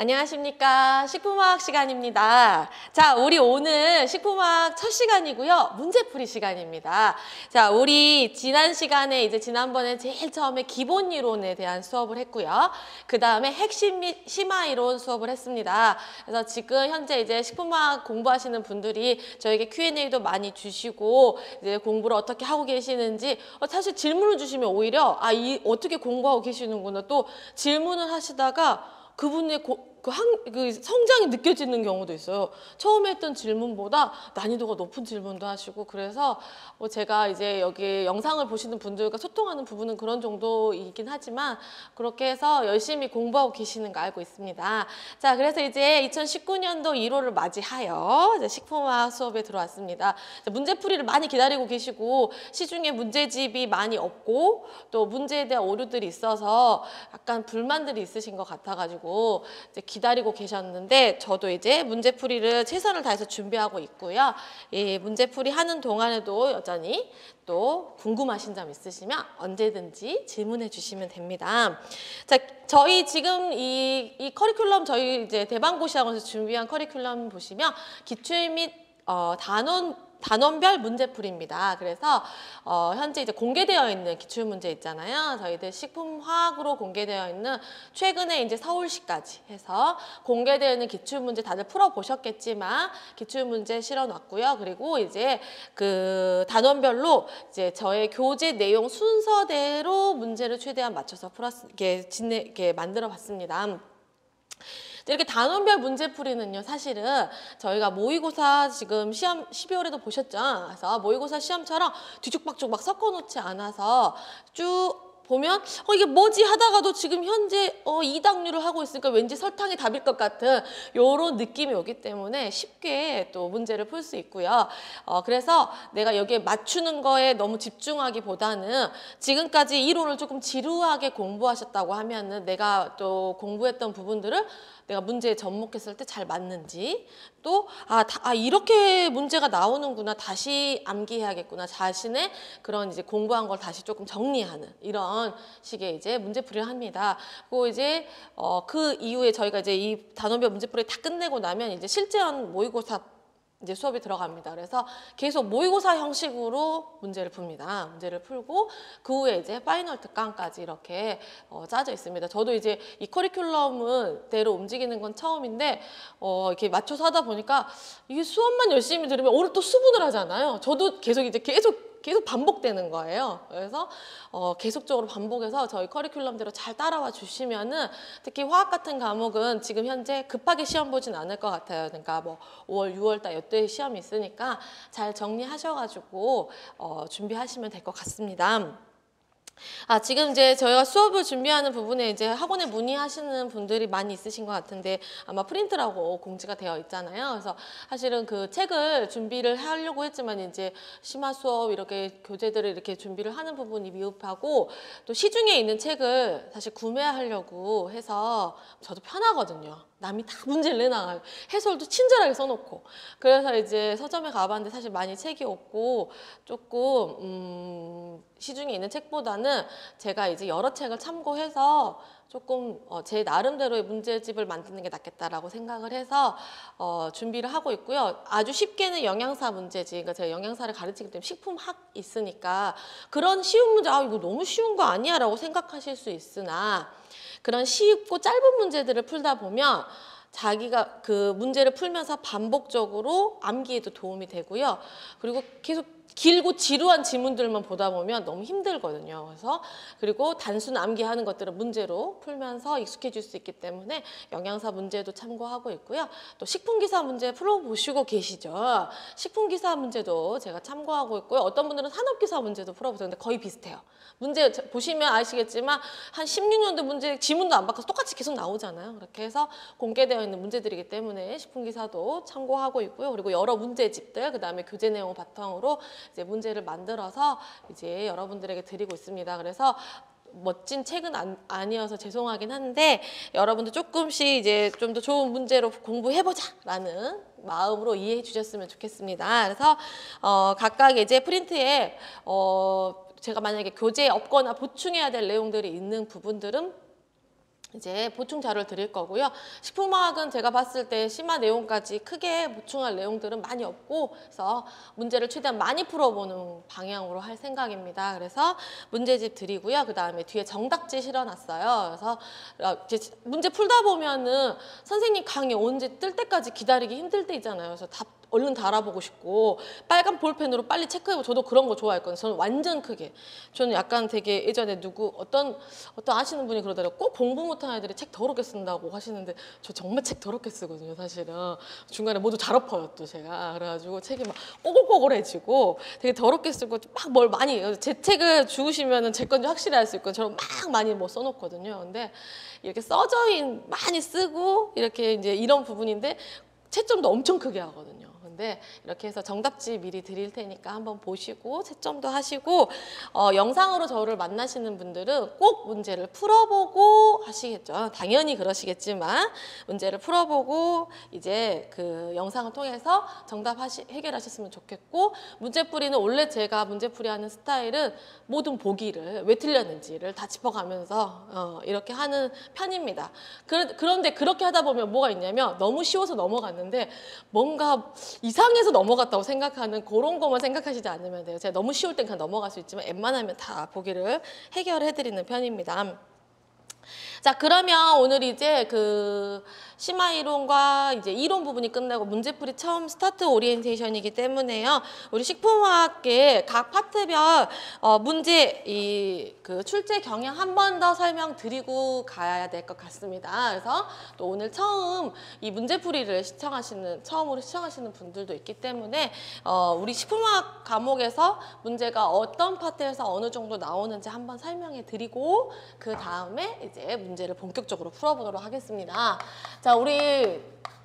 안녕하십니까. 식품화학 시간입니다. 자, 우리 오늘 식품화학 첫 시간이고요. 문제풀이 시간입니다. 자, 우리 지난 시간에 지난번에 제일 처음에 기본 이론에 대한 수업을 했고요. 그 다음에 핵심 및 심화 이론 수업을 했습니다. 그래서 지금 현재 식품화학 공부하시는 분들이 저에게 Q&A도 많이 주시고 공부를 어떻게 하고 계시는지 사실 질문을 주시면 오히려 어떻게 공부하고 계시는구나 또 질문을 하시다가 그분의 성장이 느껴지는 경우도 있어요. 처음에 했던 질문보다 난이도가 높은 질문도 하시고 그래서 제가 여기 영상을 보시는 분들과 소통하는 부분은 그런 정도이긴 하지만 그렇게 해서 열심히 공부하고 계시는 거 알고 있습니다. 자, 그래서 2019년도 1월을 맞이하여 식품화학 수업에 들어왔습니다. 문제풀이를 많이 기다리고 계시고 시중에 문제집이 많이 없고 또 문제에 대한 오류들이 있어서 약간 불만들이 있으신 것 같아가지고 기다리고 계셨는데 저도 문제풀이를 최선을 다해서 준비하고 있고요. 이 문제풀이 하는 동안에도 여전히 또 궁금하신 점 있으시면 언제든지 질문해 주시면 됩니다. 자, 저희 지금 이 커리큘럼 저희 대방고시학원에서 준비한 커리큘럼 보시면 기출 및 단원별 문제풀이입니다. 그래서 현재 공개되어 있는 기출문제 있잖아요. 저희들 식품화학으로 공개되어 있는 최근에 서울시까지 해서 공개되어 있는 기출문제 다들 풀어보셨겠지만 기출문제 실어놨고요. 그리고 그 단원별로 저의 교재 내용 순서대로 문제를 최대한 맞춰서 이렇게 만들어봤습니다. 이렇게 단원별 문제풀이는요, 사실은 저희가 모의고사 지금 시험 12월에도 보셨죠? 그래서 모의고사 시험처럼 뒤죽박죽 막 섞어놓지 않아서 쭉 보면 이게 뭐지 하다가도 지금 현재 이당류를 하고 있으니까 왠지 설탕이 답일 것 같은 이런 느낌이 오기 때문에 쉽게 또 문제를 풀 수 있고요. 그래서 내가 여기에 맞추는 거에 너무 집중하기보다는 지금까지 이론을 조금 지루하게 공부하셨다고 하면은 내가 또 공부했던 부분들을 내가 문제에 접목했을 때 잘 맞는지 또 이렇게 문제가 나오는구나 다시 암기해야겠구나 자신의 그런 공부한 걸 다시 조금 정리하는 이런 식의 문제풀이를 합니다. 그리고 그 이후에 저희가 이 단원별 문제풀이 다 끝내고 나면 실제한 모의고사 수업이 들어갑니다. 그래서 계속 모의고사 형식으로 문제를 풉니다. 문제를 풀고 그 후에 파이널 특강까지 이렇게 짜져 있습니다. 저도 이 커리큘럼은 대로 움직이는 건 처음인데 이렇게 맞춰서 하다 보니까 이게 수업만 열심히 들으면 오늘 또 수분을 하잖아요. 저도 계속 반복되는 거예요. 그래서 계속적으로 반복해서 저희 커리큘럼대로 잘 따라와 주시면은 특히 화학 같은 과목은 지금 현재 급하게 시험 보진 않을 것 같아요. 그러니까 5월, 6월 달 이때 시험이 있으니까 잘 정리하셔가지고 준비하시면 될 것 같습니다. 지금 저희가 수업을 준비하는 부분에 학원에 문의하시는 분들이 많이 있으신 것 같은데 아마 프린트라고 공지가 되어 있잖아요. 그래서 사실은 그 책을 준비를 하려고 했지만 심화 수업 이렇게 교재들을 이렇게 준비를 하는 부분이 미흡하고 또 시중에 있는 책을 사실 구매하려고 해서 저도 편하거든요. 남이 다 문제를 내놔요. 해설도 친절하게 써놓고. 그래서 서점에 가봤는데 사실 많이 책이 없고 조금 시중에 있는 책보다는 제가 여러 책을 참고해서 조금 제 나름대로의 문제집을 만드는 게 낫겠다라고 생각을 해서 준비를 하고 있고요. 아주 쉽게는 영양사 문제집, 그러니까 제가 영양사를 가르치기 때문에 식품학 있으니까 그런 쉬운 문제, 이거 너무 쉬운 거 아니야 라고 생각하실 수 있으나 그런 쉽고 짧은 문제들을 풀다 보면 자기가 그 문제를 풀면서 반복적으로 암기에도 도움이 되고요. 그리고 계속 길고 지루한 지문들만 보다 보면 너무 힘들거든요. 그리고 단순 암기하는 것들은 문제로 풀면서 익숙해질 수 있기 때문에 영양사 문제도 참고하고 있고요. 또 식품기사 문제 풀어보시고 계시죠? 식품기사 문제도 제가 참고하고 있고요. 어떤 분들은 산업기사 문제도 풀어보셨는데 거의 비슷해요. 문제 보시면 아시겠지만 한 16년도 문제 지문도 안 바꿔서 똑같이 계속 나오잖아요. 그렇게 해서 공개되어 있는 문제들이기 때문에 식품기사도 참고하고 있고요. 그리고 여러 문제집들, 그 다음에 교재 내용 바탕으로 문제를 만들어서 여러분들에게 드리고 있습니다. 그래서 멋진 책은 아니어서 죄송하긴 한데 여러분들 조금씩 좀 더 좋은 문제로 공부해보자 라는 마음으로 이해해 주셨으면 좋겠습니다. 그래서 각각 프린트에 제가 만약에 교재에 없거나 보충해야 될 내용들이 있는 부분들은 이제 보충 자료를 드릴 거고요. 식품화학은 제가 봤을 때 심화 내용까지 크게 보충할 내용들은 많이 없고, 그래서 문제를 최대한 많이 풀어보는 방향으로 할 생각입니다. 그래서 문제집 드리고요. 그 다음에 뒤에 정답지 실어놨어요. 그래서 이제 문제 풀다 보면은 선생님 강의 언제 뜰 때까지 기다리기 힘들 때 있잖아요. 그래서 답 얼른 달아보고 싶고 빨간 볼펜으로 빨리 체크해보고, 저도 그런 거 좋아했거든요. 저는 완전 크게. 저는 약간 되게 예전에 어떤 아시는 분이 그러더라고요. 꼭 공부 못하는 애들이 책 더럽게 쓴다고 하시는데, 저 정말 책 더럽게 쓰거든요, 사실은. 중간에 모두 잘 엎어요, 또 제가. 그래가지고 책이 막 꼬글꼬글해지고 되게 더럽게 쓰고 막 뭘 많이, 제 책을 주우시면은 제 건지 확실히 알 수 있고, 저는 막 많이 뭐 써놓거든요. 근데 이렇게 많이 쓰고 이렇게 이제 이런 부분인데 채점도 엄청 크게 하거든요. 근데 이렇게 해서 정답지 미리 드릴 테니까 한번 보시고 채점도 하시고, 영상으로 저를 만나시는 분들은 꼭 문제를 풀어보고 하시겠죠. 당연히 그러시겠지만 문제를 풀어보고 이제 그 영상을 통해서 해결하셨으면 좋겠고, 문제풀이는 원래 제가 문제풀이하는 스타일은 모든 보기를 왜 틀렸는지를 다 짚어가면서 이렇게 하는 편입니다. 그런데 그렇게 하다 보면 뭐가 있냐면, 너무 쉬워서 넘어갔는데 뭔가 이상해서 넘어갔다고 생각하는 그런 것만 생각하시지 않으면 돼요. 제가 너무 쉬울 땐 그냥 넘어갈 수 있지만 웬만하면 다 보기를 해결해드리는 편입니다. 자, 그러면 오늘 이제 그 심화 이론과 이제 이론 부분이 끝나고 문제풀이 처음 스타트 오리엔테이션이기 때문에요. 우리 식품화학계 각 파트별 문제 그 출제 경향 한 번 더 설명드리고 가야 될 것 같습니다. 그래서 또 오늘 처음 이 문제풀이를 처음으로 시청하시는 분들도 있기 때문에 우리 식품화학 과목에서 문제가 어떤 파트에서 어느 정도 나오는지 한번 설명해 드리고, 그 다음에 이제 문제를 본격적으로 풀어보도록 하겠습니다. 자, 우리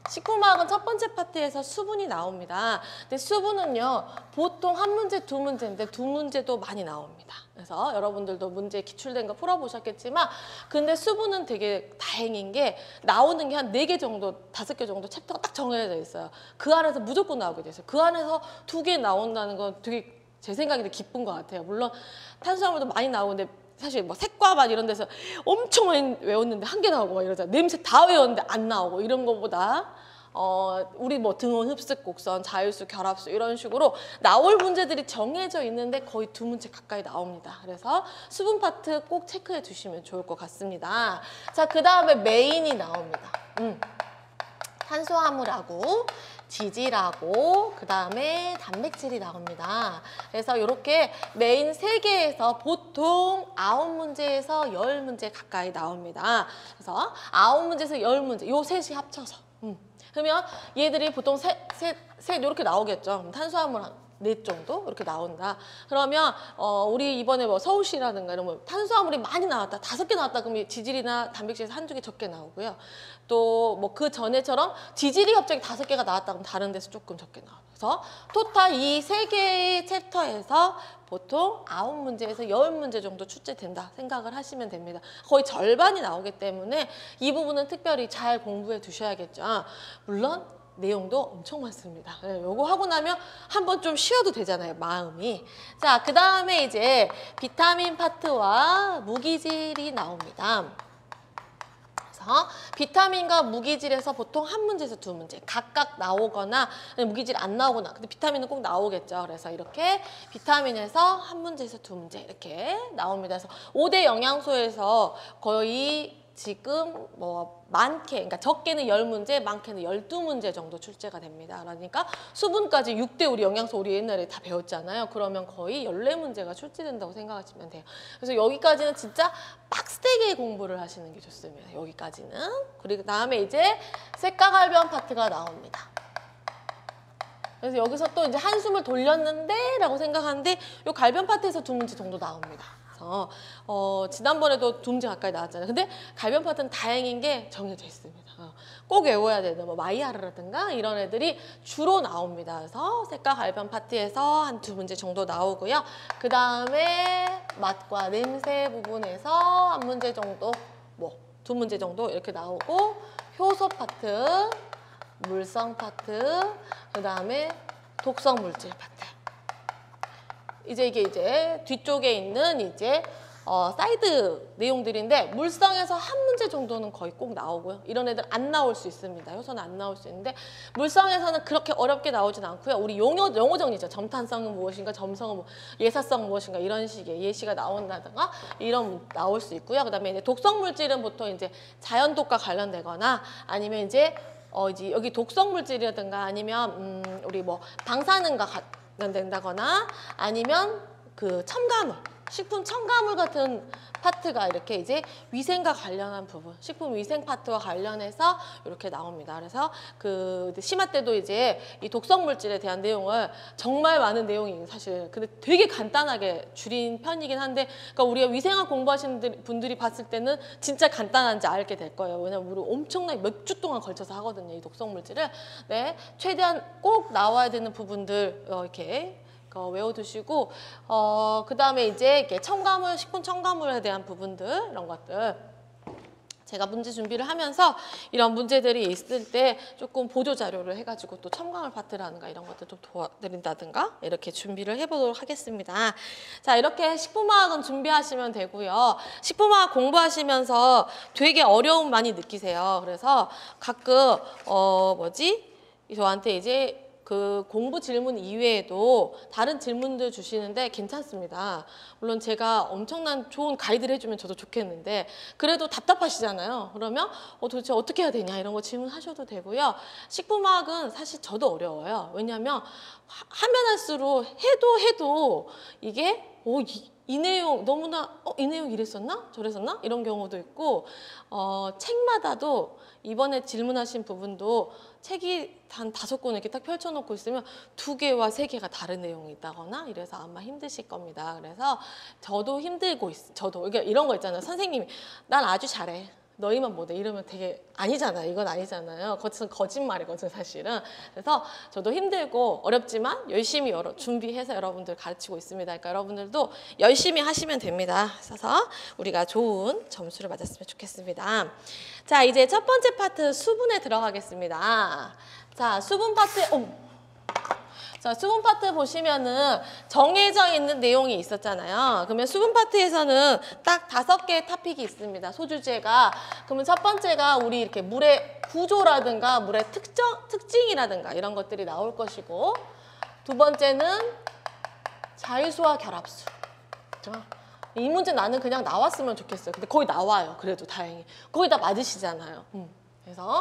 식품화학은 첫 번째 파트에서 수분이 나옵니다. 근데 수분은요, 보통 한 문제, 두 문제인데 두 문제도 많이 나옵니다. 그래서 여러분들도 문제 기출된 거 풀어보셨겠지만, 근데 수분은 되게 다행인 게 나오는 게 한 4개 정도, 5개 정도 챕터가 딱 정해져 있어요. 그 안에서 무조건 나오게 돼있어요. 그 안에서 2개 나온다는 건 되게 제 생각에 되게 기쁜 것 같아요. 물론 탄수화물도 많이 나오는데 사실 뭐 색과맛 이런 데서 엄청 많이 외웠는데 1개 나오고 막 이러잖아요. 냄새 다 외웠는데 안 나오고, 이런 거보다 우리 뭐 등원, 흡습, 곡선, 자율수, 결합수 이런 식으로 나올 문제들이 정해져 있는데 거의 2문제 가까이 나옵니다. 그래서 수분 파트 꼭 체크해 주시면 좋을 것 같습니다. 자, 그 다음에 메인이 나옵니다. 탄수화물하고 지질하고 그 다음에 단백질이 나옵니다. 그래서 이렇게 메인 3개에서 보통 9문제에서 10문제 가까이 나옵니다. 그래서 9문제에서 10문제, 요 셋이 합쳐서. 그러면 얘들이 보통 셋 이렇게 나오겠죠. 탄수화물 4 정도 이렇게 나온다. 그러면 우리 이번에 뭐 서울시라든가 이런 뭐 탄수화물이 많이 나왔다, 5개 나왔다, 그러면 지질이나 단백질에서 1-2개 적게 나오고요. 또 뭐 그 전에처럼 지질이 갑자기 5개가 나왔다 그러면 다른 데서 조금 적게 나와요. 그래서 토탈 이 3개의 챕터에서 보통 9문제에서 10문제 정도 출제된다 생각을 하시면 됩니다. 거의 절반이 나오기 때문에 이 부분은 특별히 잘 공부해 두셔야겠죠. 물론 내용도 엄청 많습니다. 요거 하고 나면 한번 좀 쉬어도 되잖아요, 마음이. 자, 그 다음에 이제 비타민 파트와 무기질이 나옵니다. 그래서 비타민과 무기질에서 보통 1문제에서 2문제 각각 나오거나, 무기질 안 나오거나, 근데 비타민은 꼭 나오겠죠. 그래서 이렇게 비타민에서 1문제에서 2문제 이렇게 나옵니다. 그래서 5대 영양소에서 거의 지금 뭐 그러니까 적게는 10문제, 많게는 12문제 정도 출제가 됩니다. 그러니까 수분까지 6대 우리 영양소 우리 옛날에 다 배웠잖아요. 그러면 거의 14문제가 출제된다고 생각하시면 돼요. 그래서 여기까지는 진짜 빡세게 공부를 하시는 게 좋습니다. 여기까지는. 그리고 다음에 이제 색깔갈변 파트가 나옵니다. 그래서 여기서 또 이제 한숨을 돌렸는데 라고 생각하는데 요 갈변 파트에서 2문제 정도 나옵니다. 그래서 지난번에도 2문제 가까이 나왔잖아요. 근데 갈변 파트는 다행인 게 정해져 있습니다. 꼭 외워야 되는 뭐 마이야르라든가 이런 애들이 주로 나옵니다. 그래서 색깔 갈변 파트에서 한 2문제 정도 나오고요. 그 다음에 맛과 냄새 부분에서 1문제 정도, 뭐 2문제 정도 이렇게 나오고, 효소 파트, 물성 파트, 그 다음에 독성 물질 파트. 이게 뒤쪽에 있는 이제 사이드 내용들인데 물성에서 한 문제 정도는 거의 꼭 나오고요. 이런 애들 안 나올 수 있습니다. 효소는 안 나올 수 있는데 물성에서는 그렇게 어렵게 나오진 않고요. 우리 용어 정리죠. 점탄성은 무엇인가, 점성은 예사성 무엇인가 이런 식의 예시가 나온다든가 이런 나올 수 있고요. 그다음에 이제 독성 물질은 보통 이제 자연독과 관련되거나 아니면 이제 여기 독성 물질이라든가 아니면 우리 뭐 방사능과 관련된다거나 아니면 그 첨가물, 식품 첨가물 같은 파트가 이렇게 이제 위생과 관련한 부분, 식품 위생 파트와 관련해서 이렇게 나옵니다. 그래서 그 심화 때도 이제 이 독성 물질에 대한 내용을 정말 많은 내용이 사실 근데 되게 간단하게 줄인 편이긴 한데, 그러니까 우리가 위생학 공부하시는 분들이 봤을 때는 진짜 간단한지 알게 될 거예요. 왜냐면 우리 엄청나게 몇 주 동안 걸쳐서 하거든요, 이 독성 물질을. 네, 최대한 꼭 나와야 되는 부분들 이렇게. 외워두시고 그 다음에 이제 이렇게 첨가물, 식품 첨가물에 대한 부분들 이런 것들 제가 문제 준비를 하면서 이런 문제들이 있을 때 조금 보조 자료를 해가지고 또 첨가물 파트라든가 이런 것들 좀 도와드린다든가 이렇게 준비를 해보도록 하겠습니다. 자, 이렇게 식품화학은 준비하시면 되고요. 식품화학 공부하시면서 되게 어려움 많이 느끼세요. 그래서 가끔 저한테 이제 그 공부 질문 이외에도 다른 질문들 주시는데 괜찮습니다. 물론 제가 엄청난 좋은 가이드를 해주면 저도 좋겠는데 그래도 답답하시잖아요. 그러면 도대체 어떻게 해야 되냐 이런 거 질문하셔도 되고요. 식품화학은 사실 저도 어려워요. 왜냐하면 하면 할수록 해도 이게 이 내용 너무나 이 내용 이랬었나? 저랬었나? 이런 경우도 있고 책마다도 이번에 질문하신 부분도 책이 한 5권 이렇게 딱 펼쳐놓고 있으면 2개와 3개가 다른 내용이 있다거나 이래서 아마 힘드실 겁니다. 그래서 저도 힘들고 저도 이런 거 있잖아요. 선생님이 난 아주 잘해. 너희만 못해 이러면 되게 아니잖아요. 이건 아니잖아요. 그것은 거짓말이거든요, 사실은. 그래서 저도 힘들고 어렵지만 열심히 준비해서 여러분들 가르치고 있습니다. 그러니까 여러분들도 열심히 하시면 됩니다. 그래서 우리가 좋은 점수를 맞았으면 좋겠습니다. 자, 이제 첫 번째 파트 수분에 들어가겠습니다. 자, 수분 파트 자, 수분 파트 보시면은 정해져 있는 내용이 있었잖아요. 그러면 수분 파트에서는 딱 5개의 토픽이 있습니다. 소주제가. 그러면 첫 번째가 우리 이렇게 물의 구조라든가 물의 특징이라든가 이런 것들이 나올 것이고, 두 번째는 자유수와 결합수. 그렇죠? 이 문제 나는 그냥 나왔으면 좋겠어요. 근데 거의 나와요. 그래도 다행히. 거의 다 맞으시잖아요. 그래서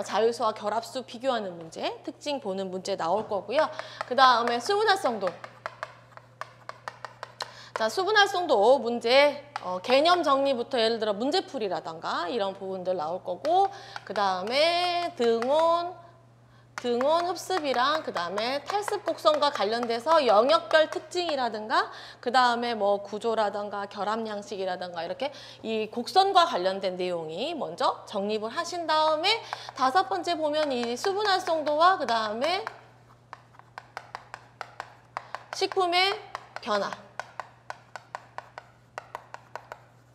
자유수와 결합수 비교하는 문제, 특징 보는 문제 나올 거고요. 그 다음에 수분활성도. 자, 수분활성도 문제 개념 정리부터 예를 들어 문제풀이라던가 이런 부분들 나올 거고, 그 다음에 등온 흡습이랑 그 다음에 탈습 곡선과 관련돼서 영역별 특징이라든가 그 다음에 뭐 구조라든가 결합 양식이라든가 이렇게 이 곡선과 관련된 내용이 먼저 정립을 하신 다음에 5번째 보면 이 수분 활성도와 그 다음에 식품의 변화.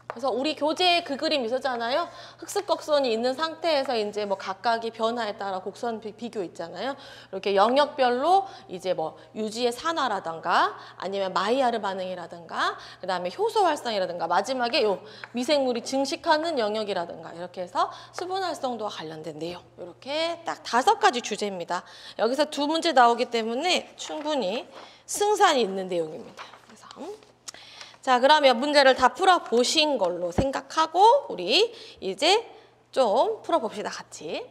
그래서 우리 교재에 그 그림 있었잖아요. 흑습 곡선이 있는 상태에서 이제 뭐 각각의 변화에 따라 곡선 비교 있잖아요. 이렇게 영역별로 이제 뭐 유지의 산화라든가 아니면 마이야르 반응이라든가 그다음에 효소 활성이라든가 마지막에 요 미생물이 증식하는 영역이라든가 이렇게 해서 수분 활성도와 관련된 내용. 이렇게 딱 5가지 주제입니다. 여기서 2문제 나오기 때문에 충분히 승산이 있는 내용입니다. 그래서 자, 그러면 문제를 다 풀어보신 걸로 생각하고 우리 이제 좀 풀어봅시다, 같이.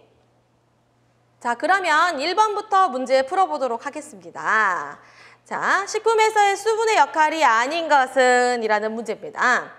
자, 그러면 1번부터 문제 풀어보도록 하겠습니다. 자, 식품에서의 수분의 역할이 아닌 것은 이라는 문제입니다.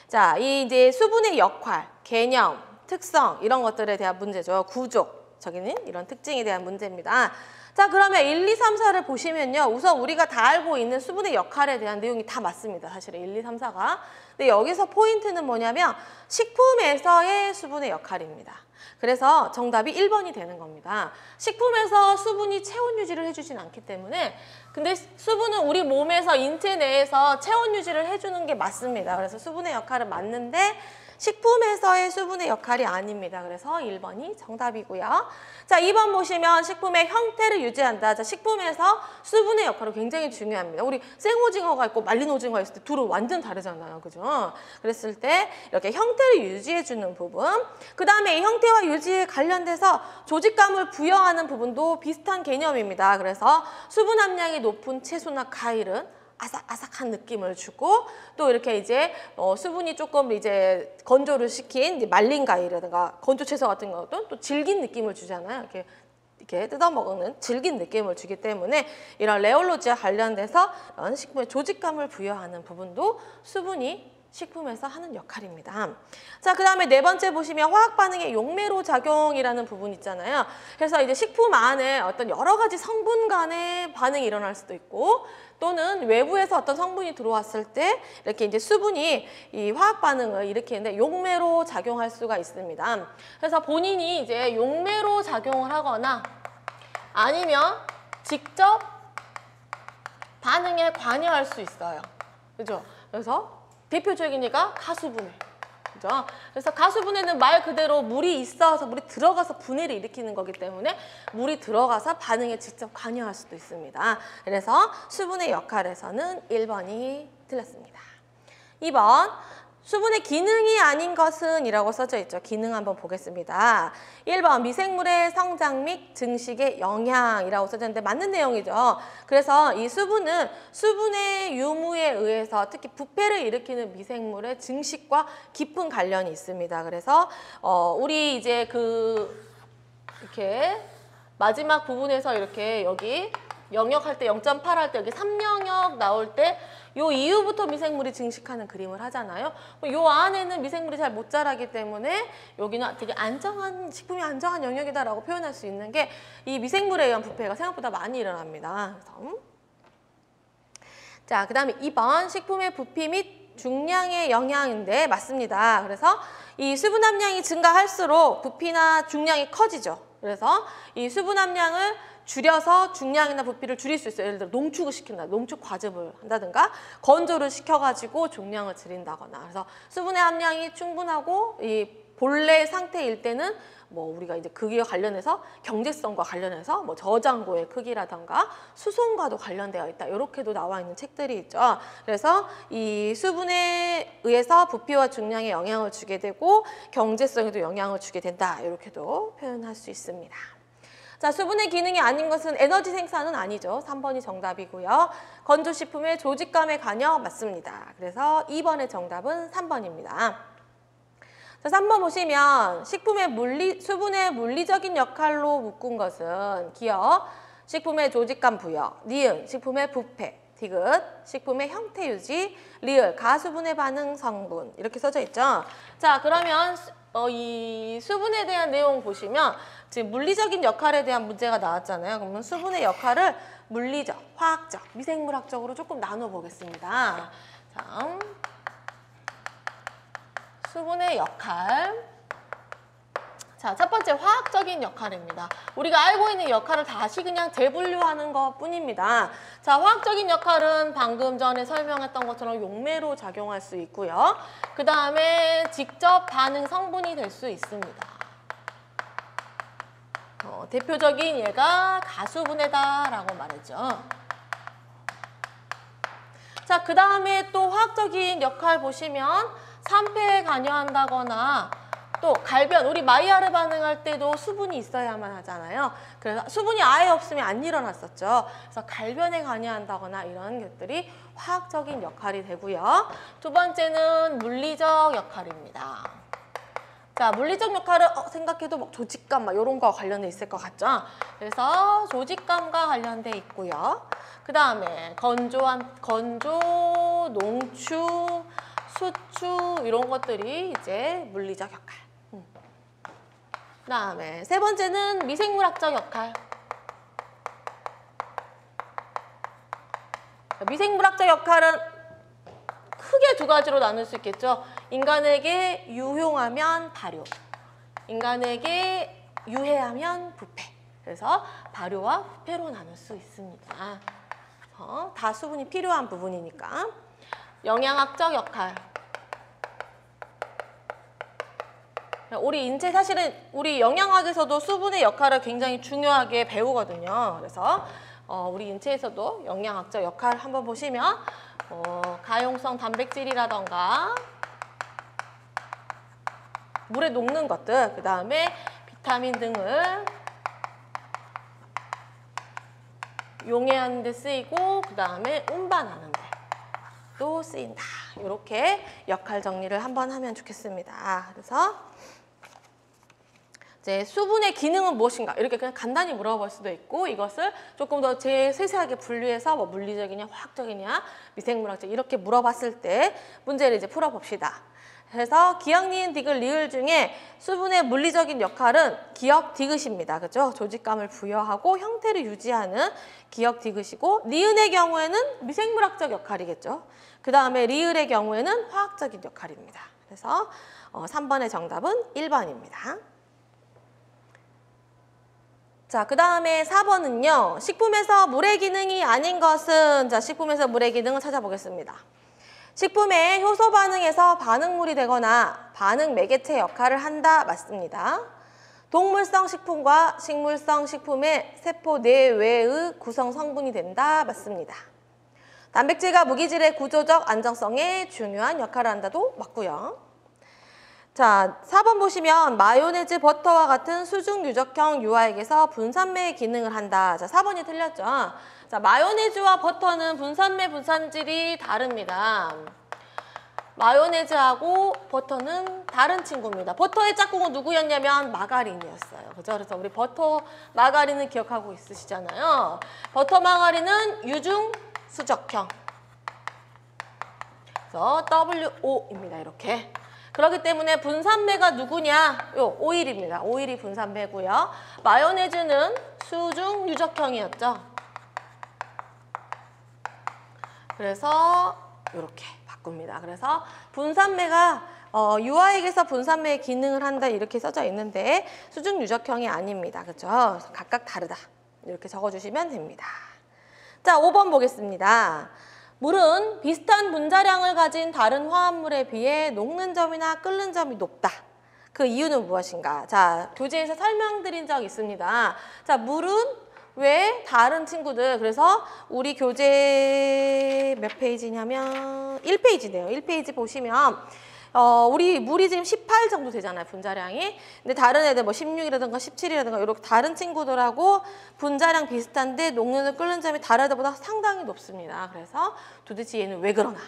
자, 이제 수분의 역할, 개념, 특성 이런 것들에 대한 문제죠. 구조, 저기는 이런 특징에 대한 문제입니다. 자, 그러면 1, 2, 3, 4를 보시면요. 우선 우리가 다 알고 있는 수분의 역할에 대한 내용이 다 맞습니다. 사실은 1, 2, 3, 4가. 근데 여기서 포인트는 뭐냐면 식품에서의 수분의 역할입니다. 그래서 정답이 1번이 되는 겁니다. 식품에서 수분이 체온 유지를 해주진 않기 때문에 근데 수분은 우리 몸에서 인체 내에서 체온 유지를 해주는 게 맞습니다. 그래서 수분의 역할은 맞는데 식품에서의 수분의 역할이 아닙니다. 그래서 1번이 정답이고요. 자, 2번 보시면 식품의 형태를 유지한다. 자, 식품에서 수분의 역할이 굉장히 중요합니다. 우리 생오징어가 있고 말린 오징어가 있을 때 둘은 완전 다르잖아요. 그죠? 그랬을 때 이렇게 형태를 유지해주는 부분. 그 다음에 이 형태와 유지에 관련돼서 조직감을 부여하는 부분도 비슷한 개념입니다. 그래서 수분 함량이 높은 채소나 과일은 아삭아삭한 느낌을 주고 또 이렇게 이제 수분이 조금 이제 건조를 시킨 이제 말린 과일이라든가 건조 채소 같은 것도 또 질긴 느낌을 주잖아요. 이렇게 뜯어 먹는 질긴 느낌을 주기 때문에 이런 레올로지와 관련돼서 이런 식품의 조직감을 부여하는 부분도 수분이 식품에서 하는 역할입니다. 자, 그 다음에 네 번째 보시면 화학 반응의 용매로 작용이라는 부분 있잖아요. 그래서 이제 식품 안에 어떤 여러 가지 성분 간의 반응이 일어날 수도 있고 또는 외부에서 어떤 성분이 들어왔을 때 이렇게 이제 수분이 이 화학 반응을 일으키는데 용매로 작용할 수가 있습니다. 그래서 본인이 이제 용매로 작용을 하거나 아니면 직접 반응에 관여할 수 있어요. 그죠? 그래서 대표적인 예가 가수분해. 그죠? 그래서 가수분해는 말 그대로 물이 있어서 물이 들어가서 분해를 일으키는 거기 때문에 물이 들어가서 반응에 직접 관여할 수도 있습니다. 그래서 수분의 역할에서는 1번이 틀렸습니다. 2번 수분의 기능이 아닌 것은 이라고 써져 있죠. 기능 한번 보겠습니다. 1번 미생물의 성장 및 증식의 영향이라고 써져 있는데 맞는 내용이죠. 그래서 이 수분은 수분의 유무에 의해서 특히 부패를 일으키는 미생물의 증식과 깊은 관련이 있습니다. 그래서 우리 이제 이렇게 마지막 부분에서 이렇게 여기 영역할 때 0.8 할 때 여기 3영역 나올 때 요 이후부터 미생물이 증식하는 그림을 하잖아요. 요 안에는 미생물이 잘 못 자라기 때문에 여기는 되게 안정한 식품이 안정한 영역이다라고 표현할 수 있는 게 이 미생물에 의한 부패가 생각보다 많이 일어납니다. 그래서 자, 그다음에 2번 식품의 부피 및 중량의 영향인데 맞습니다. 그래서 이 수분 함량이 증가할수록 부피나 중량이 커지죠. 그래서 이 수분 함량을 줄여서 중량이나 부피를 줄일 수 있어요. 예를 들어 농축을 시킨다, 농축 과즙을 한다든가 건조를 시켜가지고 중량을 줄인다거나. 그래서 수분의 함량이 충분하고 이 본래 상태일 때는 뭐 우리가 이제 크기와 관련해서 경제성과 관련해서 뭐 저장고의 크기라든가 수송과도 관련되어 있다. 이렇게도 나와 있는 책들이 있죠. 그래서 이 수분에 의해서 부피와 중량에 영향을 주게 되고 경제성에도 영향을 주게 된다. 이렇게도 표현할 수 있습니다. 자, 수분의 기능이 아닌 것은 에너지 생산은 아니죠. 3번이 정답이고요. 건조식품의 조직감에 관여 맞습니다. 그래서 2번의 정답은 3번입니다. 자, 3번 보시면 식품의 수분의 물리적인 역할로 묶은 것은 기억, 식품의 조직감 부여, 니은, 식품의 부패, 디귿, 식품의 형태 유지, 리을, 가수분해 반응 성분 이렇게 써져 있죠. 자, 그러면 이 수분에 대한 내용 보시면 지금 물리적인 역할에 대한 문제가 나왔잖아요. 그러면 수분의 역할을 물리적, 화학적, 미생물학적으로 조금 나눠 보겠습니다. 자, 수분의 역할. 자, 첫 번째 화학적인 역할입니다. 우리가 알고 있는 역할을 다시 그냥 재분류하는 것 뿐입니다. 자, 화학적인 역할은 방금 전에 설명했던 것처럼 용매로 작용할 수 있고요. 그 다음에 직접 반응 성분이 될 수 있습니다. 대표적인 예가 가수분해다라고 말했죠. 자, 그 다음에 또 화학적인 역할 보시면 산패에 관여한다거나 또 갈변, 우리 마이야르 반응할 때도 수분이 있어야만 하잖아요. 그래서 수분이 아예 없으면 안 일어났었죠. 그래서 갈변에 관여한다거나 이런 것들이 화학적인 역할이 되고요. 두 번째는 물리적 역할입니다. 자, 물리적 역할을 생각해도 뭐 조직감 이런 거 관련돼 있을 것 같죠? 그래서 조직감과 관련돼 있고요. 그 다음에 건조, 농축, 수축 이런 것들이 이제 물리적 역할. 그 다음에 세 번째는 미생물학적 역할. 미생물학적 역할은 크게 두 가지로 나눌 수 있겠죠. 인간에게 유용하면 발효, 인간에게 유해하면 부패. 그래서 발효와 부패로 나눌 수 있습니다. 다 수분이 필요한 부분이니까. 영양학적 역할. 우리 인체 사실은 우리 영양학에서도 수분의 역할을 굉장히 중요하게 배우거든요. 그래서 우리 인체에서도 영양학적 역할 한번 보시면 가용성 단백질이라던가 물에 녹는 것들, 그 다음에 비타민 등을 용해하는 데 쓰이고, 그 다음에 운반하는 데 또 쓰인다. 이렇게 역할 정리를 한번 하면 좋겠습니다. 그래서 이제 수분의 기능은 무엇인가 이렇게 그냥 간단히 물어볼 수도 있고, 이것을 조금 더 세세하게 분류해서 뭐 물리적이냐 화학적이냐 미생물학적 이렇게 물어봤을 때 문제를 이제 풀어봅시다. 그래서 기역, 니은, 디귿, 리을 중에 수분의 물리적인 역할은 기역, 디귿입니다. 그죠? 조직감을 부여하고 형태를 유지하는 기역, 디귿이고, 니은의 경우에는 미생물학적 역할이겠죠. 그 다음에 리을의 경우에는 화학적인 역할입니다. 그래서 3번의 정답은 1번입니다. 자, 그 다음에 4번은요. 식품에서 물의 기능이 아닌 것은, 자, 식품에서 물의 기능을 찾아보겠습니다. 식품의 효소 반응에서 반응물이 되거나 반응 매개체 역할을 한다. 맞습니다. 동물성 식품과 식물성 식품의 세포 내외의 구성 성분이 된다. 맞습니다. 단백질과 무기질의 구조적 안정성에 중요한 역할을 한다도 맞고요. 자, 4번 보시면 마요네즈, 버터와 같은 수중 유적형 유화액에서 분산매의 기능을 한다. 자, 4번이 틀렸죠. 자, 마요네즈와 버터는 분산매, 분산질이 다릅니다. 마요네즈하고 버터는 다른 친구입니다. 버터의 짝꿍은 누구였냐면 마가린이었어요. 그죠? 그래서 우리 버터, 마가린은 기억하고 있으시잖아요. 버터, 마가린은 유중 수적형. 그래서 WO입니다. 이렇게. 그렇기 때문에 분산매가 누구냐? 요 오일입니다. 오일이 분산매고요. 마요네즈는 수중 유적형이었죠. 그래서 이렇게 바꿉니다. 그래서 분산매가 유화액에서 분산매의 기능을 한다 이렇게 써져 있는데 수중 유적형이 아닙니다. 그렇죠? 각각 다르다. 이렇게 적어주시면 됩니다. 자, 5번 보겠습니다. 물은 비슷한 분자량을 가진 다른 화합물에 비해 녹는 점이나 끓는 점이 높다. 그 이유는 무엇인가? 자, 교재에서 설명드린 적 있습니다. 자, 물은 왜 다른 친구들, 그래서 우리 교재 몇 페이지냐면 1페이지네요. 1페이지 보시면 우리 물이 지금 18 정도 되잖아요, 분자량이. 근데 다른 애들 뭐 16이라든가 17이라든가 이렇게 다른 친구들하고 분자량 비슷한데 녹는 끓는 점이 다른 애들보다 상당히 높습니다. 그래서 도대체 얘는 왜 그러나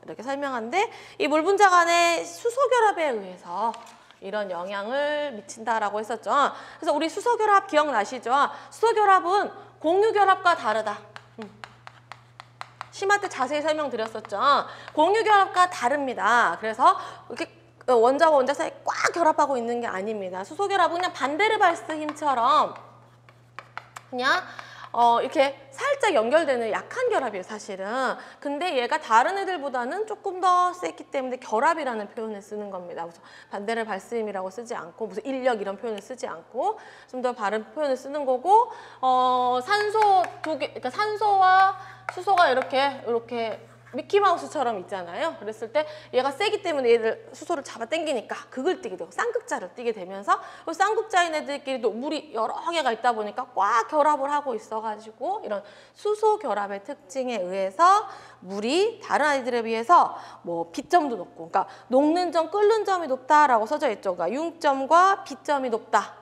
이렇게 설명하는데, 이 물 분자 간의 수소 결합에 의해서 이런 영향을 미친다라고 했었죠. 그래서 우리 수소 결합 기억나시죠? 수소 결합은 공유 결합과 다르다. 심화 때 자세히 설명드렸었죠. 공유 결합과 다릅니다. 그래서 이렇게 원자와 원자 사이에 꽉 결합하고 있는 게 아닙니다. 수소 결합은 그냥 반데르발스 힘처럼 그냥 이렇게 살짝 연결되는 약한 결합이에요, 사실은. 근데 얘가 다른 애들보다는 조금 더 세기 때문에 결합이라는 표현을 쓰는 겁니다. 그래서 반데르발스 힘이라고 쓰지 않고 무슨 인력 이런 표현을 쓰지 않고 좀 더 바른 표현을 쓰는 거고, 산소 두 개, 그러니까 산소와 수소가 이렇게 미키마우스처럼 있잖아요. 그랬을 때 얘가 세기 때문에 얘들 수소를 잡아 당기니까 극을 띠게 되고 쌍극자를 띠게 되면서 쌍극자인 애들끼리도 물이 여러 개가 있다 보니까 꽉 결합을 하고 있어가지고 이런 수소 결합의 특징에 의해서 물이 다른 아이들에 비해서 뭐 B점도 높고, 그러니까 녹는 점, 끓는 점이 높다라고 써져 있죠. 그러니까 융점과 B점이 높다.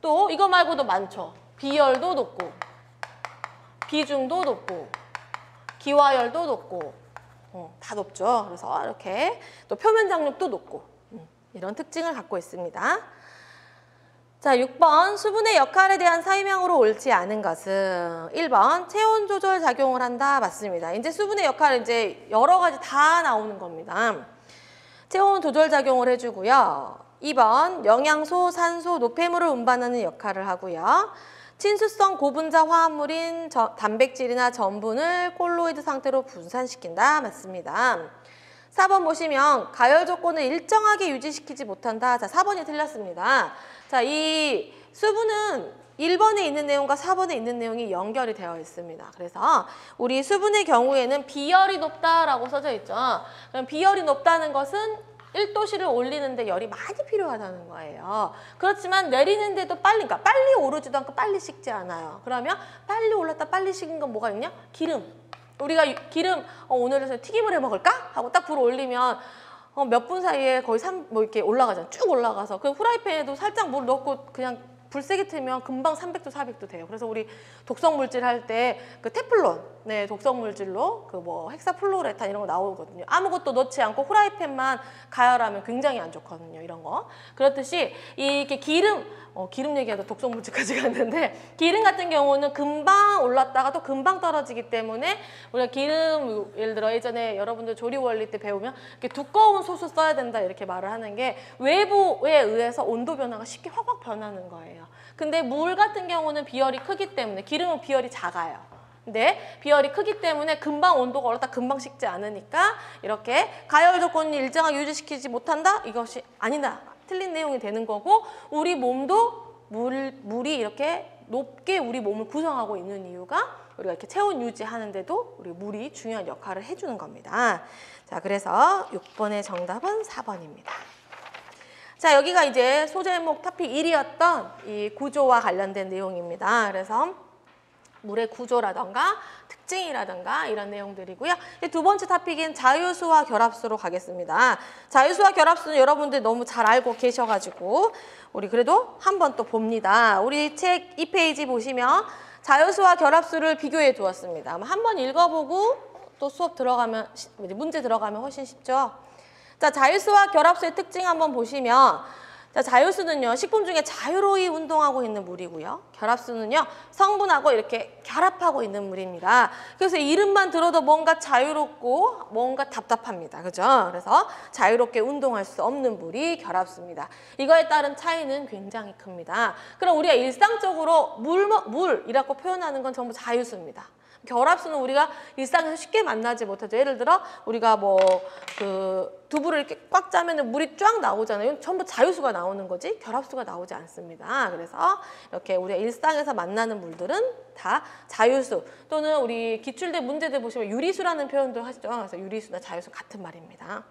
또 이거 말고도 많죠. 비열도 높고 비중도 높고 기화열도 높고 다 높죠. 그래서 이렇게 또 표면 장력도 높고 이런 특징을 갖고 있습니다. 자, 6번 수분의 역할에 대한 설명으로 옳지 않은 것은 1번 체온 조절 작용을 한다. 맞습니다. 이제 수분의 역할은 이제 여러 가지 다 나오는 겁니다. 체온 조절 작용을 해주고요. 2번 영양소, 산소, 노폐물을 운반하는 역할을 하고요. 친수성 고분자 화합물인 단백질이나 전분을 콜로이드 상태로 분산시킨다. 맞습니다. 4번 보시면 가열 조건을 일정하게 유지시키지 못한다. 자, 4번이 틀렸습니다. 자, 이 수분은 1번에 있는 내용과 4번에 있는 내용이 연결이 되어 있습니다. 그래서 우리 수분의 경우에는 비열이 높다라고 써져 있죠. 그럼 비열이 높다는 것은 1도씨를 올리는데 열이 많이 필요하다는 거예요. 그렇지만 내리는데도 그러니까 빨리 오르지도 않고 빨리 식지 않아요. 그러면 빨리 올랐다 빨리 식은 건 뭐가 있냐? 기름. 우리가 기름 오늘은 튀김을 해 먹을까? 하고 딱 불 올리면 몇 분 사이에 거의 이렇게 올라가잖아요. 쭉 올라가서. 그 후라이팬에도 살짝 물 넣고 그냥 불 세게 틀면 금방 300도, 400도 돼요. 그래서 우리 독성 물질 할 때 그 테플론, 네, 독성 물질로 그 뭐 헥사플로레탄 이런 거 나오거든요. 아무것도 넣지 않고 후라이팬만 가열하면 굉장히 안 좋거든요. 이런 거. 그렇듯이 이렇게 기름 얘기하다 독성 물질까지 갔는데 기름 같은 경우는 금방 올랐다가 또 금방 떨어지기 때문에 우리가 기름 예를 들어 예전에 여러분들 조리 원리 때 배우면 이렇게 두꺼운 솥을 써야 된다 이렇게 말을 하는 게 외부에 의해서 온도 변화가 쉽게 확확 변하는 거예요. 근데 물 같은 경우는 비열이 크기 때문에 기름은 비열이 작아요. 근데 비열이 크기 때문에 금방 온도가 올랐다 금방 식지 않으니까 이렇게 가열 조건이 일정하게 유지시키지 못한다? 이것이 아니다. 틀린 내용이 되는 거고 우리 몸도 물이 이렇게 높게 우리 몸을 구성하고 있는 이유가 우리가 이렇게 체온 유지하는데도 우리 물이 중요한 역할을 해주는 겁니다. 자, 그래서 6번의 정답은 4번입니다. 자, 여기가 이제 소제목 토픽 1이었던 이 구조와 관련된 내용입니다. 그래서 물의 구조라던가 특징이라든가 이런 내용들이고요. 두 번째 토픽인 자유수와 결합수로 가겠습니다. 자유수와 결합수는 여러분들 너무 잘 알고 계셔가지고 우리 그래도 한번 또 봅니다. 우리 책 2페이지 보시면 자유수와 결합수를 비교해 두었습니다. 한번 읽어보고 또 수업 들어가면 문제 들어가면 훨씬 쉽죠. 자, 자유수와 결합수의 특징 한번 보시면 자, 자유수는요, 식품 중에 자유로이 운동하고 있는 물이고요. 결합수는요, 성분하고 이렇게 결합하고 있는 물입니다. 그래서 이름만 들어도 뭔가 자유롭고 뭔가 답답합니다. 그죠? 그래서 자유롭게 운동할 수 없는 물이 결합수입니다. 이거에 따른 차이는 굉장히 큽니다. 그럼 우리가 일상적으로 물이라고 표현하는 건 전부 자유수입니다. 결합수는 우리가 일상에서 쉽게 만나지 못하죠. 예를 들어 우리가 뭐 그 두부를 이렇게 꽉 짜면 물이 쫙 나오잖아요. 전부 자유수가 나오는 거지 결합수가 나오지 않습니다. 그래서 이렇게 우리가 일상에서 만나는 물들은 다 자유수 또는 우리 기출대 문제들 보시면 유리수라는 표현도 하시죠. 그래서 유리수나 자유수 같은 말입니다.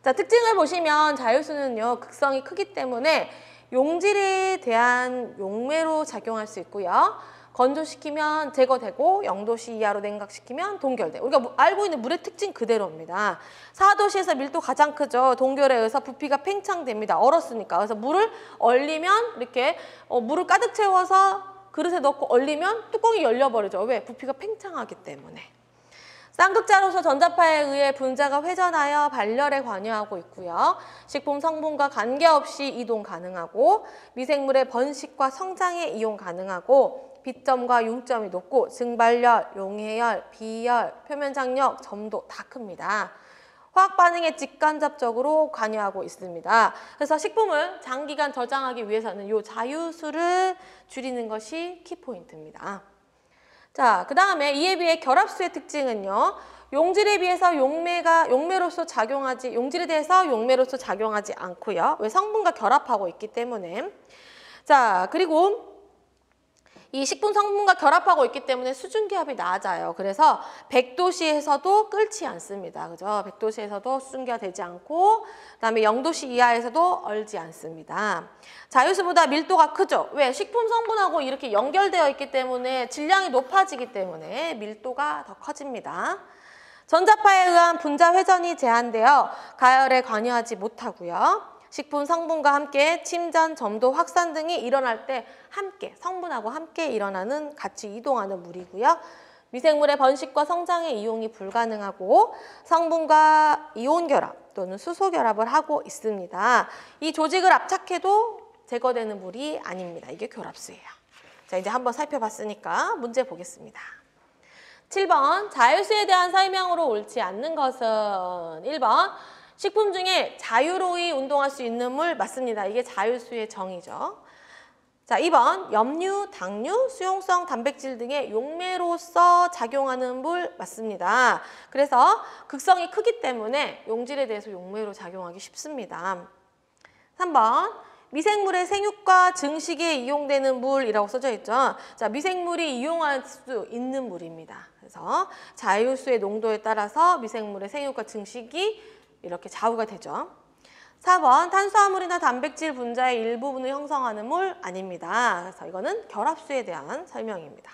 자, 특징을 보시면 자유수는요, 극성이 크기 때문에 용질에 대한 용매로 작용할 수 있고요. 건조시키면 제거되고 0도씨 이하로 냉각시키면 동결돼. 우리가 알고 있는 물의 특징 그대로입니다. 4도씨에서 밀도 가장 크죠. 동결에 의해서 부피가 팽창됩니다. 얼었으니까. 그래서 물을 얼리면 이렇게 물을 가득 채워서 그릇에 넣고 얼리면 뚜껑이 열려버리죠. 왜? 부피가 팽창하기 때문에. 쌍극자로서 전자파에 의해 분자가 회전하여 발열에 관여하고 있고요. 식품 성분과 관계없이 이동 가능하고 미생물의 번식과 성장에 이용 가능하고 비점과 융점이 높고 증발열, 용해열, 비열, 표면 장력, 점도 다 큽니다. 화학 반응에 직간접적으로 관여하고 있습니다. 그래서 식품을 장기간 저장하기 위해서는 이 자유수를 줄이는 것이 키포인트입니다. 자, 그 다음에 이에 비해 결합수의 특징은요. 용질에 비해서 용질에 대해서 용매로서 작용하지 않고요. 왜? 성분과 결합하고 있기 때문에. 자, 그리고 이 식품 성분과 결합하고 있기 때문에 수증기압이 낮아요. 그래서 100도씨에서도 끓지 않습니다. 그죠? 100도씨에서도 수증기가 되지 않고 그다음에 0도씨 이하에서도 얼지 않습니다. 자유수보다 밀도가 크죠. 왜? 식품 성분하고 이렇게 연결되어 있기 때문에 질량이 높아지기 때문에 밀도가 더 커집니다. 전자파에 의한 분자 회전이 제한되어 가열에 관여하지 못하고요. 식품 성분과 함께 침전, 점도, 확산 등이 일어날 때 함께, 성분하고 함께 일어나는 같이 이동하는 물이고요. 미생물의 번식과 성장에 이용이 불가능하고 성분과 이온 결합 또는 수소 결합을 하고 있습니다. 이 조직을 압착해도 제거되는 물이 아닙니다. 이게 결합수예요. 자, 이제 한번 살펴봤으니까 문제 보겠습니다. 7번, 자유수에 대한 설명으로 옳지 않는 것은 1번, 식품 중에 자유로이 운동할 수 있는 물 맞습니다. 이게 자유수의 정의죠. 자, 2번 염류, 당류, 수용성 단백질 등의 용매로서 작용하는 물 맞습니다. 그래서 극성이 크기 때문에 용질에 대해서 용매로 작용하기 쉽습니다. 3번 미생물의 생육과 증식에 이용되는 물이라고 써져 있죠. 자, 미생물이 이용할 수 있는 물입니다. 그래서 자유수의 농도에 따라서 미생물의 생육과 증식이 이렇게 좌우가 되죠. 4번 탄수화물이나 단백질 분자의 일부분을 형성하는 물 아닙니다. 그래서 이거는 결합수에 대한 설명입니다.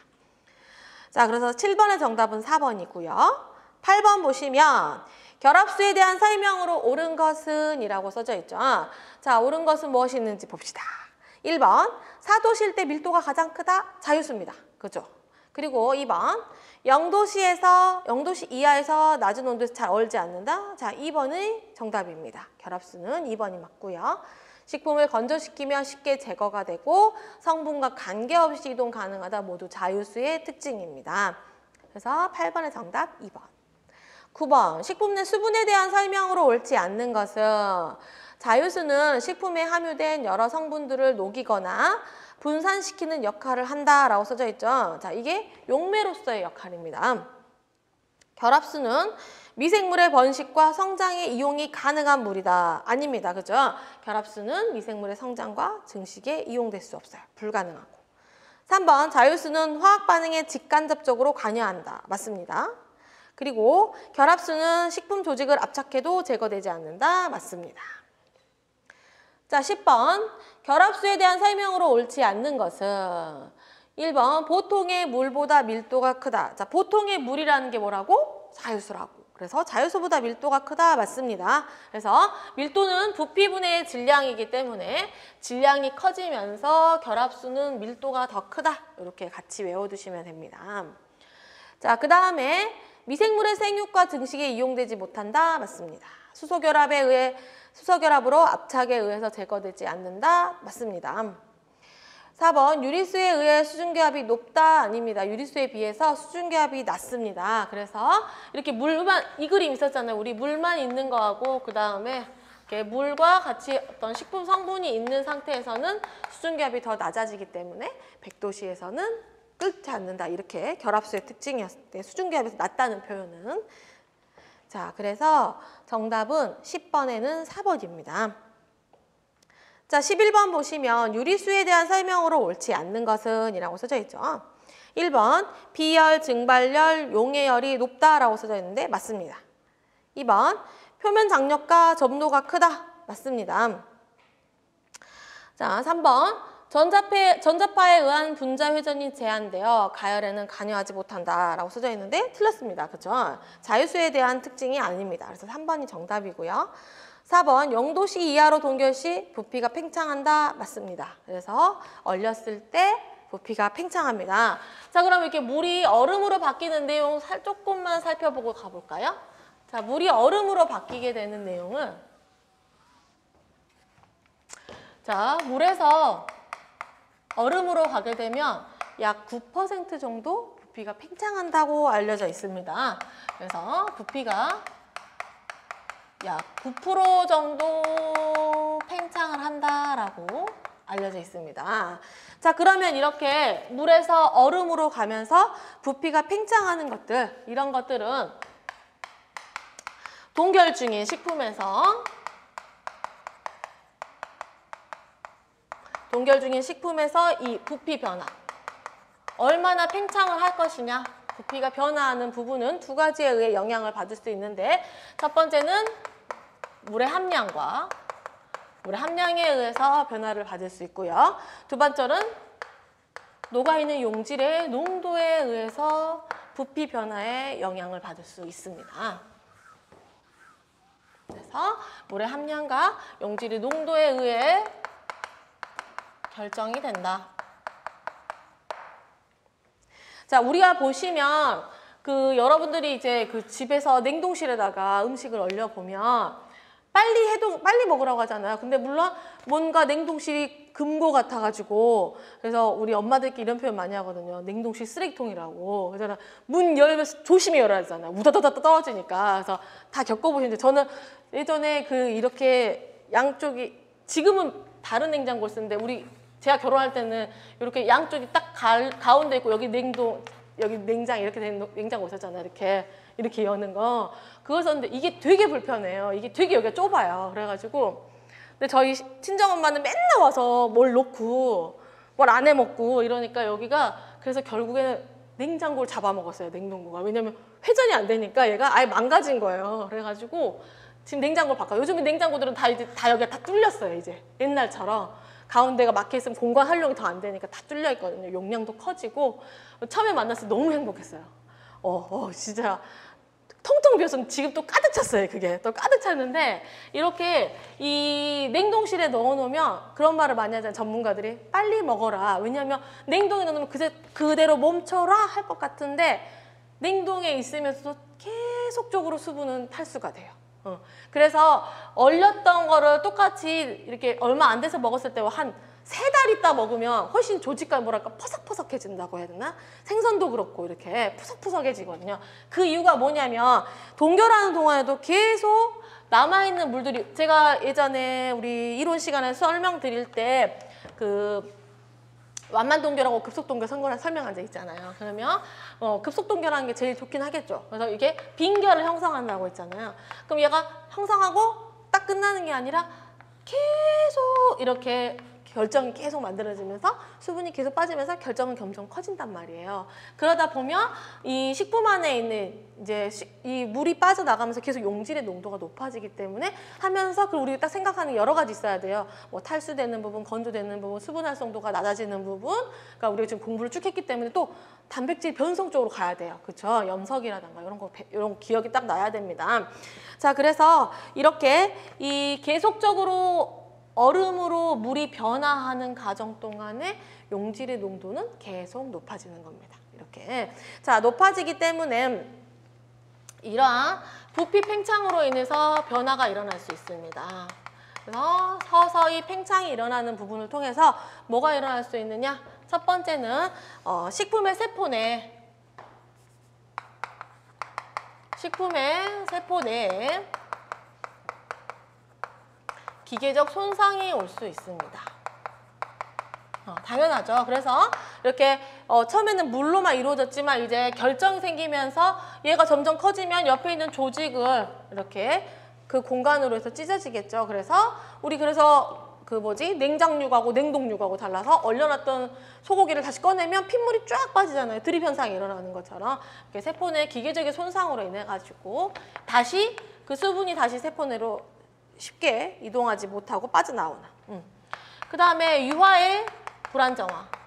자, 그래서 7번의 정답은 4번이고요. 8번 보시면 결합수에 대한 설명으로 옳은 것은 이라고 써져 있죠. 자, 옳은 것은 무엇이 있는지 봅시다. 1번, 4도씨일 때 밀도가 가장 크다? 자유수입니다. 그죠? 그리고 2번, 0도씨 이하에서 낮은 온도에서 잘 얼지 않는다? 자, 2번의 정답입니다. 결합수는 2번이 맞고요. 식품을 건조시키면 쉽게 제거가 되고 성분과 관계없이 이동 가능하다. 모두 자유수의 특징입니다. 그래서 8번의 정답 2번. 9번, 식품 내 수분에 대한 설명으로 옳지 않는 것은 자유수는 식품에 함유된 여러 성분들을 녹이거나 분산시키는 역할을 한다라고 써져 있죠. 자, 이게 용매로서의 역할입니다. 결합수는 미생물의 번식과 성장에 이용이 가능한 물이다. 아닙니다. 그죠? 결합수는 미생물의 성장과 증식에 이용될 수 없어요. 불가능하고. 3번, 자유수는 화학 반응에 직간접적으로 관여한다. 맞습니다. 그리고 결합수는 식품 조직을 압착해도 제거되지 않는다. 맞습니다. 자, 10번. 결합수에 대한 설명으로 옳지 않는 것은 1번 보통의 물보다 밀도가 크다. 자, 보통의 물이라는 게 뭐라고? 자유수라고. 그래서 자유수보다 밀도가 크다. 맞습니다. 그래서 밀도는 부피분의 질량이기 때문에 질량이 커지면서 결합수는 밀도가 더 크다. 이렇게 같이 외워두시면 됩니다. 자, 그 다음에 미생물의 생육과 증식에 이용되지 못한다. 맞습니다. 수소결합으로 압착에 의해서 제거되지 않는다. 맞습니다. 4번, 유리수에 의해 수중결합이 높다. 아닙니다. 유리수에 비해서 수중결합이 낮습니다. 그래서 이렇게 물만, 이 그림 있었잖아요. 우리 물만 있는 거하고 그 다음에 이렇게 물과 같이 어떤 식품 성분이 있는 상태에서는 수중결합이 더 낮아지기 때문에 100도씨에서는 끓지 않는다. 이렇게 결합수의 특징이었을 때 수중결합에서 낮다는 표현은. 자, 그래서 정답은 10번에는 4번입니다. 자, 11번 보시면 유리수에 대한 설명으로 옳지 않는 것은 이라고 써져 있죠. 1번, 비열, 증발열, 용해열이 높다라고 써져 있는데 맞습니다. 2번, 표면 장력과 점도가 크다. 맞습니다. 자, 3번, 전자파에 의한 분자 회전이 제한되어 가열에는 관여하지 못한다라고 써져 있는데 틀렸습니다. 그렇죠? 자유수에 대한 특징이 아닙니다. 그래서 3번이 정답이고요. 4번, 0도씨 이하로 동결 시 부피가 팽창한다. 맞습니다. 그래서 얼렸을 때 부피가 팽창합니다. 자, 그럼 이렇게 물이 얼음으로 바뀌는 내용 조금만 살펴보고 가볼까요? 자, 물이 얼음으로 바뀌게 되는 내용은 자, 물에서 얼음으로 가게 되면 약 9% 정도 부피가 팽창한다고 알려져 있습니다. 그래서 부피가 약 9% 정도 팽창을 한다라고 알려져 있습니다. 자, 그러면 이렇게 물에서 얼음으로 가면서 부피가 팽창하는 것들, 이런 것들은 동결 중인 식품에서 이 부피 변화, 얼마나 팽창을 할 것이냐, 부피가 변화하는 부분은 두 가지에 의해 영향을 받을 수 있는데 첫 번째는 물의 함량에 의해서 변화를 받을 수 있고요. 두 번째는 녹아있는 용질의 농도에 의해서 부피 변화에 영향을 받을 수 있습니다. 그래서 물의 함량과 용질의 농도에 의해 결정이 된다. 자, 우리가 보시면 여러분들이 이제 집에서 냉동실에다가 음식을 얼려 보면 빨리 먹으라고 하잖아요. 근데 물론 뭔가 냉동실이 금고 같아가지고 그래서 우리 엄마들끼리 이런 표현 많이 하거든요. 냉동실 쓰레기통이라고. 그래서 문 열면서 조심히 열어야 되잖아요. 우다다다 떨어지니까. 그래서 다 겪어보시는데 저는 예전에 이렇게 양쪽이 지금은 다른 냉장고를 쓰는데 제가 결혼할 때는 이렇게 양쪽이 딱 가운데 있고 여기 냉장 이렇게 된 냉장고 있었잖아요. 이렇게 여는 거. 그걸 썼는데 이게 되게 불편해요. 이게 되게 여기가 좁아요. 그래가지고 근데 저희 친정엄마는 맨날 와서 뭘 놓고 뭘 안 해 먹고 이러니까 여기가 그래서 결국에는 냉장고를 잡아먹었어요. 냉동고가. 왜냐면 회전이 안 되니까 얘가 아예 망가진 거예요. 그래가지고 지금 냉장고를 바꿔요. 요즘에 냉장고들은 다 이제 다 여기가 다 뚫렸어요. 이제 옛날처럼 가운데가 막혀 있으면 공간 활용이 더 안 되니까 다 뚫려 있거든요. 용량도 커지고 처음에 만났을 때 너무 행복했어요. 진짜 텅텅 비어서 지금 또 가득 찼어요. 그게 또 가득 찼는데 이렇게 이 냉동실에 넣어놓으면 그런 말을 많이 하잖아요. 전문가들이 빨리 먹어라. 왜냐하면 냉동에 넣으면 그대로 멈춰라 할 것 같은데 냉동에 있으면서도 계속적으로 수분은 탈수가 돼요. 그래서 얼렸던 거를 똑같이 이렇게 얼마 안 돼서 먹었을 때와 한 3달 있다 먹으면 훨씬 조직감 뭐랄까 퍼석퍼석해진다고 해야 되나? 생선도 그렇고 이렇게 푸석푸석해지거든요. 그 이유가 뭐냐면 동결하는 동안에도 계속 남아있는 물들이 제가 예전에 우리 이론 시간에 설명드릴 때 그 완만동결하고 급속동결 설명한 적 있잖아요. 그러면 급속동결하는 게 제일 좋긴 하겠죠. 그래서 이게 빈결을 형성한다고 했잖아요. 그럼 얘가 형성하고 딱 끝나는 게 아니라 계속 이렇게 결정이 계속 만들어지면서 수분이 계속 빠지면서 결정은 점점 커진단 말이에요. 그러다 보면 이 식품 안에 있는 이제 이 물이 빠져나가면서 계속 용질의 농도가 높아지기 때문에 하면서 그리고 우리가 딱 생각하는 여러 가지 있어야 돼요. 뭐 탈수되는 부분, 건조되는 부분, 수분 활성도가 낮아지는 부분. 그러니까 우리가 지금 공부를 쭉 했기 때문에 또 단백질 변성 쪽으로 가야 돼요. 그렇죠? 염석이라든가 이런 기억이 딱 나야 됩니다. 자, 그래서 이렇게 이 계속적으로 얼음으로 물이 변화하는 과정 동안에 용질의 농도는 계속 높아지는 겁니다. 이렇게. 자, 높아지기 때문에 이러한 부피 팽창으로 인해서 변화가 일어날 수 있습니다. 그래서 서서히 팽창이 일어나는 부분을 통해서 뭐가 일어날 수 있느냐? 첫 번째는 식품의 세포 내에 기계적 손상이 올 수 있습니다. 당연하죠. 그래서 이렇게 처음에는 물로만 이루어졌지만 이제 결정이 생기면서 얘가 점점 커지면 옆에 있는 조직을 이렇게 그 공간으로 해서 찢어지겠죠. 그래서 냉장육하고 냉동육하고 달라서 얼려놨던 소고기를 다시 꺼내면 핏물이 쫙 빠지잖아요. 드립 현상이 일어나는 것처럼. 이렇게 세포 내 기계적인 손상으로 인해 가지고 다시 그 수분이 다시 세포 내로 쉽게 이동하지 못하고 빠져나오는. 그 다음에 유화의 불안정화.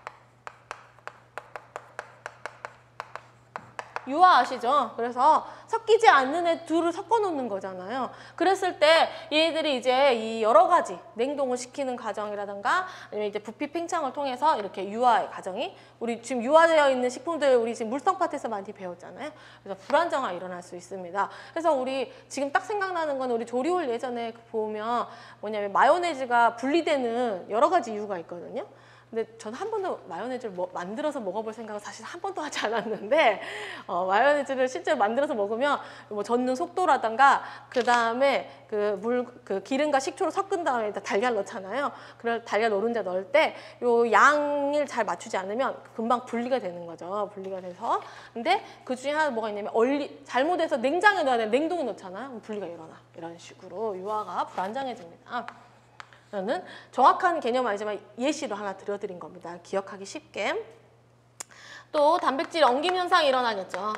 유화 아시죠? 그래서 섞이지 않는 애 둘을 섞어 놓는 거잖아요. 그랬을 때 얘들이 이제 이 여러 가지 냉동을 시키는 과정이라든가 아니면 이제 부피 팽창을 통해서 이렇게 유화의 과정이 우리 지금 유화되어 있는 식품들 우리 지금 물성 파트에서 많이 배웠잖아요. 그래서 불안정화 일어날 수 있습니다. 그래서 우리 지금 딱 생각나는 건 우리 조리홀 예전에 보면 뭐냐면 마요네즈가 분리되는 여러 가지 이유가 있거든요. 근데 전 한 번도 마요네즈를 만들어서 먹어볼 생각은 사실 한 번도 하지 않았는데 마요네즈를 실제로 만들어서 먹으면 뭐 젓는 속도라든가 그 다음에 그 기름과 식초를 섞은 다음에 달걀 넣잖아요. 그럴 달걀 노른자 넣을 때 요 양을 잘 맞추지 않으면 금방 분리가 되는 거죠. 분리가 돼서. 근데 그 중에 하나 뭐가 있냐면 잘못해서 냉장에 넣어야 돼. 냉동에 넣잖아요. 그럼 분리가 일어나. 이런 식으로 유화가 불안정해집니다. 저는 정확한 개념은 아니지만 예시로 하나 들려드린 겁니다. 기억하기 쉽게. 또 단백질 엉김 현상이 일어나겠죠.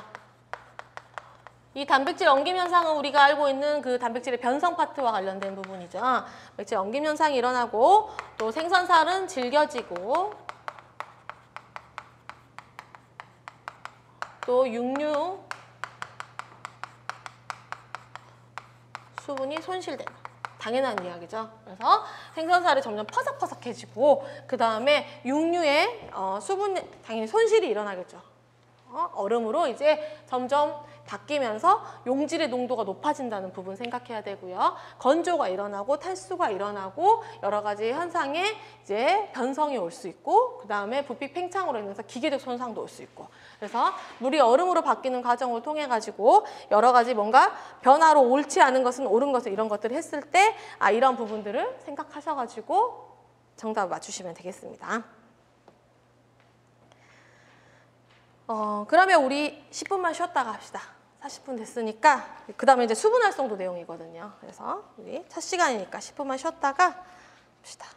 이 단백질 엉김 현상은 우리가 알고 있는 그 단백질의 변성 파트와 관련된 부분이죠. 단백질 엉김 현상이 일어나고 또 생선살은 질겨지고 또 육류 수분이 손실된다. 당연한 이야기죠. 그래서 생선살이 점점 퍼석퍼석해지고 그 다음에 육류의 수분 당연히 손실이 일어나겠죠. 얼음으로 이제 점점 바뀌면서 용질의 농도가 높아진다는 부분 생각해야 되고요. 건조가 일어나고 탈수가 일어나고 여러 가지 현상에 이제 변성이 올 수 있고 그 다음에 부피 팽창으로 인해서 기계적 손상도 올 수 있고 그래서 물이 얼음으로 바뀌는 과정을 통해 가지고 여러 가지 뭔가 변화로 옳지 않은 것은 옳은 것은 이런 것들을 했을 때 이런 부분들을 생각하셔가지고 정답을 맞추시면 되겠습니다. 그러면 우리 10분만 쉬었다가 합시다. 40분 됐으니까 그 다음에 이제 수분 활성도 내용이거든요. 그래서 우리 첫 시간이니까 10분만 쉬었다가 합시다.